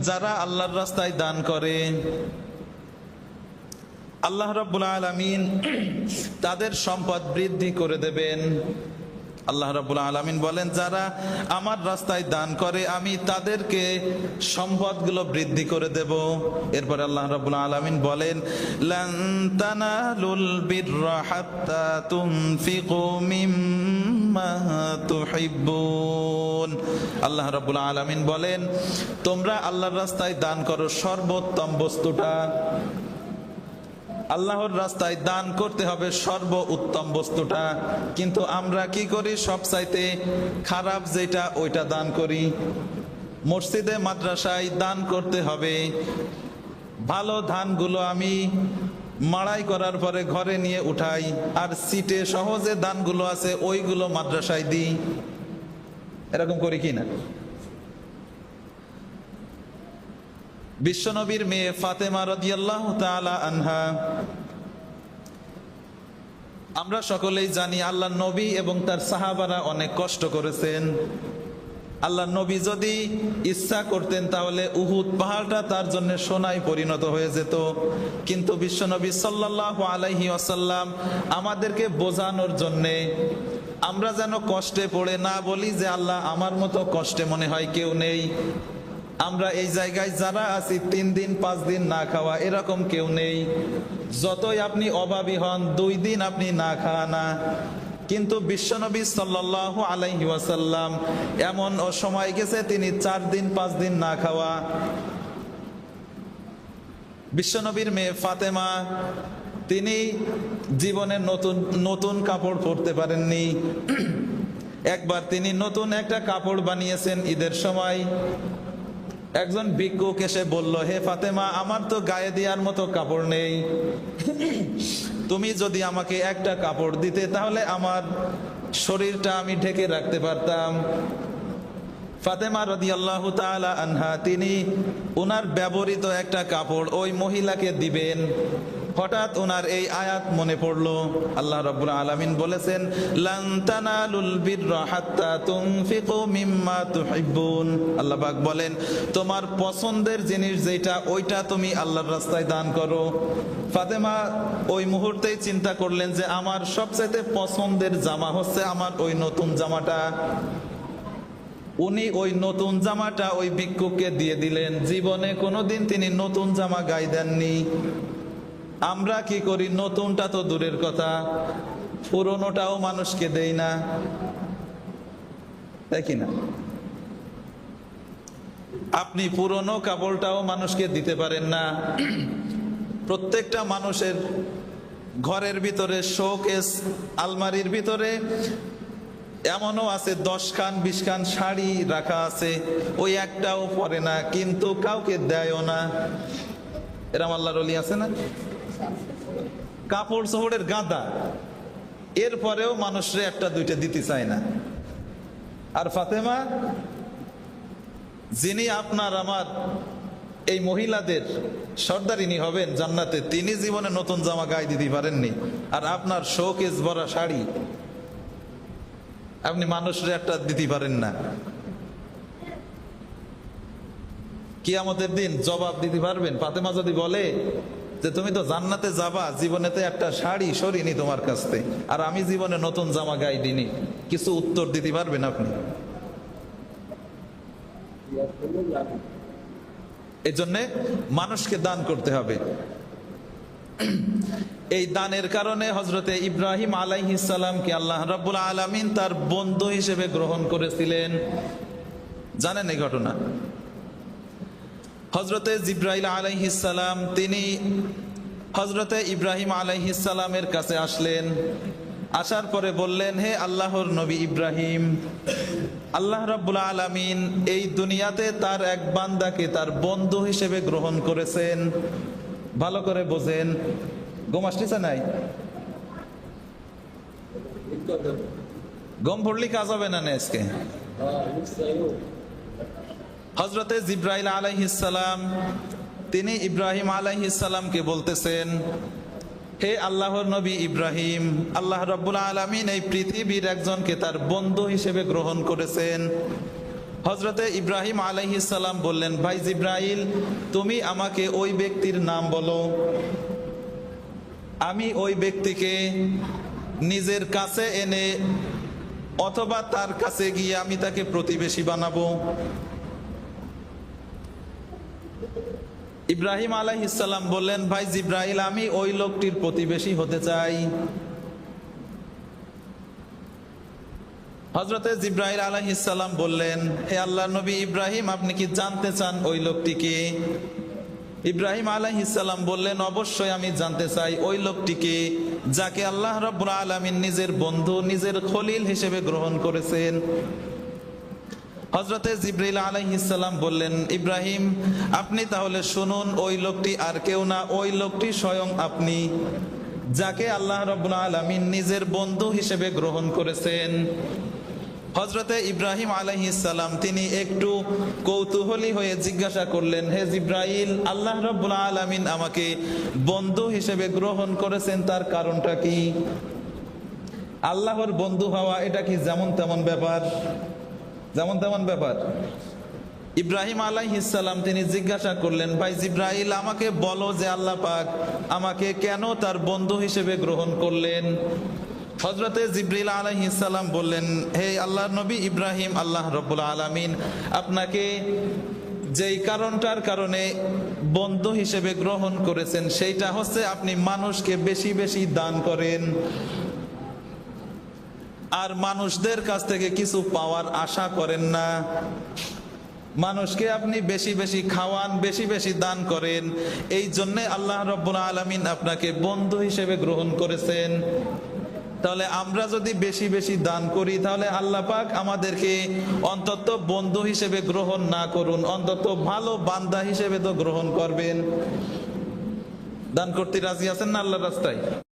যারা আল্লাহর রাস্তায় দান করে আল্লাহ রাব্বুল আলামিন তাদের সম্পদ বৃদ্ধি করে দেবেন। আল্লাহ রাব্বুল আলামিন বলেন, যারা আমার রাস্তায় দান করে আমি তাদেরকে সম্পদগুলো বৃদ্ধি করে দেব। এরপর আল্লাহ রাব্বুল আলামিন বলেন, লান তানালুল বিররা হাত্তা তুনফিকু মিম্মা তুহিব্বুন। আল্লাহ রাব্বুল আলামিন বলেন, তোমরা আল্লাহর রাস্তায় দান করো সর্বোত্তম বস্তুটা। আল্লাহর রাস্তায় দান করতে হবে সর্ব উত্তম বস্তুটা, কিন্তু আমরা কি করি? সবচাইতে খারাপ যেটা ওইটা দান করি। মসজিদে মাদ্রাসায় দান করতে হবে ভালো ধানগুলো আমি মাড়াই করার পরে ঘরে নিয়ে উঠাই, আর সিটে সহজে ধানগুলো আছে ওইগুলো মাদ্রাসায় দিই। এরকম করি কি না? বিশ্বনবীর মেয়ে ফাতেমা রাদিয়াল্লাহু তাআলা আনহা, আমরা সকলেই জানি আল্লাহর নবী এবং তার সাহাবারা অনেক কষ্ট করেছেন। আল্লাহর নবী যদি ইচ্ছা করতেন তাহলে উহুদ পাহাড়টা তার জন্য সোনায় পরিণত হয়ে যেত, কিন্তু বিশ্বনবী সাল্লাল্লাহু আলাইহি ওয়াসাল্লাম আমাদেরকে বোঝানোর জন্যে, আমরা যেন কষ্টে পড়ে না বলি যে আল্লাহ আমার মতো কষ্টে মনে হয় কেউ নেই। আমরা এই জায়গায় যারা আছি 3 দিন 5 দিন না খাওয়া এরকম কেউ নেই। যতই আপনি অভাবী হন 2 দিন আপনি না খাওয়া না, কিন্তু বিশ্বনবী সাল্লাল্লাহু আলাইহি ওয়াসাল্লাম এমন সময় গেছে তিনি 4 দিন 5 দিন না খাওয়া। বিশ্বনবীর মেয়ে ফাতেমা, তিনি জীবনে নতুন কাপড় পরতে পারেননি। একবার তিনি নতুন একটা কাপড় বানিয়েছেন ঈদের সময়। একজন ভিক্ষুক এসে বলল, হে ফাতেমা, আমার তো গায়ে দেওয়ার মতো কাপড় নেই, তুমি যদি আমাকে একটা কাপড় দিতে তাহলে আমার শরীরটা আমি ঢেকে রাখতে পারতাম। ফাতেমা রাদিয়াল্লাহু তাআলা আনহা তিনি ওনার ব্যবহৃত একটা কাপড় ওই মহিলাকে দিবেন, হঠাৎ ওনার এই আয়াত মনে পড়লো। আল্লাহ রাব্বুল আলামিন বলেছেন, লান তানালুল বিররা হাত্তা তুনফিকু মিম্মা তুহিব্বুন। আল্লাহ পাক বলেন, তোমার পছন্দের জিনিস যেটা ওইটা তুমি আল্লাহর রাস্তায় দান করো। ফাতেমা ওই মুহূর্তেই চিন্তা করলেন যে আমার সবচেয়ে পছন্দের জামা হচ্ছে আমার ওই নতুন জামাটা। উনি ওই নতুন জামাটা ওই ভিক্ষুককে দিয়ে দিলেন। জীবনে কোনোদিন তিনি নতুন জামা গায়ে দেননি। আমরা কি করি? নতুনটা তো দূরের কথা, পুরনোটাও মানুষকে দেই না, তাই কি না? আপনি পুরনো কাপড়টাও মানুষকে দিতে পারেন না। প্রত্যেকটা মানুষের ঘরের ভিতরে শোকেস আলমারির ভিতরে এমনও আছে 10 খান 20 খান শাড়ি রাখা আছে, ওই একটাও পরে না, কিন্তু কাউকে দেয়ও না। এরম আল্লাহর ওলি আছে না? কাপড় চোপড়ের গাদা, এরপরেও মানুষরে একটা দুইটা দিতে চায় না। আর ফাতেমা, যিনি আপনার আমার এই মহিলাদের সর্দারিনী হবেন জান্নাতে, তিনি জীবনে নতুন জামা গায়ে দিতে পারেননি, আর আপনার শোকেস ভরা শাড়ি আপনি মানুষরে একটা দিতে পারেন না। কিয়ামতের দিন জবাব দিতে পারবেন? ফাতেমা যদি বলে যে তুমি তো জান্নাতে যাবা, জীবনেতে একটা শাড়ি সরিনি তোমার কাছ থেকে, আর আমি জীবনে নতুন জামা গায়ে দিনি, কিছু উত্তর দিতে পারবেন আপনি? এই জন্যে মানুষকে দান করতে হবে। এই দানের কারণে হযরতে ইব্রাহিম আলাইহিস সালামকে আল্লাহ রাব্বুল আলামিন তার বন্ধু হিসেবে গ্রহণ করেছিলেন। জানেন এই ঘটনা? হযরতে জিবরাইল আলাইহিস সালাম তিনি হযরতে ইব্রাহিম আলাইহিস সালামের কাছে আসলেন। আসার পরে বললেন, হে আল্লাহর নবী ইব্রাহিম, আল্লাহ রাব্বুল আলামিন এই দুনিয়াতে তার এক বান্দাকে তার বন্ধু হিসেবে গ্রহণ করেছেন। ভালো করে বোঝেন, গম আসতেছে নাই? গম পড়লি কাজ হবে না আজকে। হযরতে জিবরাইল আলাইহিস সালাম তিনি ইব্রাহিম আলাইহিস সালামকে বলতেছেন, হে আল্লাহর নবী ইব্রাহিম, আল্লাহ রাব্বুল আলামিন এই পৃথিবীর একজনকে তার বন্ধু হিসেবে গ্রহণ করেছেন। হযরতে ইব্রাহিম আলাইহিস সালাম বললেন, ভাই জিব্রাইল, তুমি আমাকে ওই ব্যক্তির নাম বলো, আমি ওই ব্যক্তিকে নিজের কাছে এনে অথবা তার কাছে গিয়ে আমি তাকে প্রতিবেশী বানাবো। ইব্রাহিম আলাইহিস সালাম বললেন, ভাই জিব্রাইল, আমি ওই লোকটির প্রতিবেশী হতে চাই। হযরতে জিব্রাইল আলাইহিস সালাম বললেন, হে আল্লাহর নবী ইব্রাহিম, আপনি কি জানতে চান ওই লোকটিকে? ইব্রাহিম আলাইহিস সালাম বললেন, অবশ্যই আমি জানতে চাই ওই লোকটিকে যাকে আল্লাহ রাব্বুল আলামিন নিজের বন্ধু, নিজের খলিল হিসেবে গ্রহণ করেছেন। হযরতে জিবরিল আলাইহিস সালাম বললেন, ইব্রাহিম, আপনি তাহলে শুনুন, ওই লোকটি আর কেউ না, ওই লোকটি স্বয়ং আপনি, যাকে আল্লাহ রাব্বুল আলামিন নিজের বন্ধু হিসেবে গ্রহণ করেছেন। হযরতে ইব্রাহিম আলাইহিস সালাম তিনি একটু কৌতূহলী হয়ে জিজ্ঞাসা করলেন, হে জিব্রাইল, আল্লাহ রাব্বুল আলামিন আমাকে বন্ধু হিসেবে গ্রহণ করেছেন, তার কারণটা কি? আল্লাহর বন্ধু হওয়া এটা কি যেমন তেমন ব্যাপার? যেমন তেমন ব্যাপার? ইব্রাহিম আলাইহিস সালাম তিনি জিজ্ঞাসা করলেন, ভাই জিব্রাইল, আমাকে বলো যে আল্লাহ পাক আমাকে কেন তার বন্ধু হিসেবে গ্রহণ করলেন? হযরতে জিবরিল আলাইহিস সালাম বললেন, হে আল্লাহর নবী ইব্রাহিম, আল্লাহ রাব্বুল আলামিন আপনাকে যেই কারণটার কারণে বন্ধু হিসেবে গ্রহণ করেছেন সেইটা হচ্ছে আপনি মানুষকে বেশি বেশি দান করেন, আর মানুষদের কাছ থেকে কিছু পাওয়ার আশা করেন না। মানুষকে আপনি বেশি বেশি খাওয়ান, বেশি বেশি দান করেন, এই জন্যে আল্লাহ রাব্বুল আলামিন আপনাকে বন্ধু হিসেবে গ্রহণ করেছেন। তাহলে আমরা যদি বেশি বেশি দান করি, তাহলে আল্লাহ পাক আমাদেরকে অন্তত বন্ধু হিসেবে গ্রহণ না করুন, অন্তত ভালো বান্দা হিসেবে তো গ্রহণ করবেন। দান করতে রাজি আছেন না আল্লাহর রাস্তায়?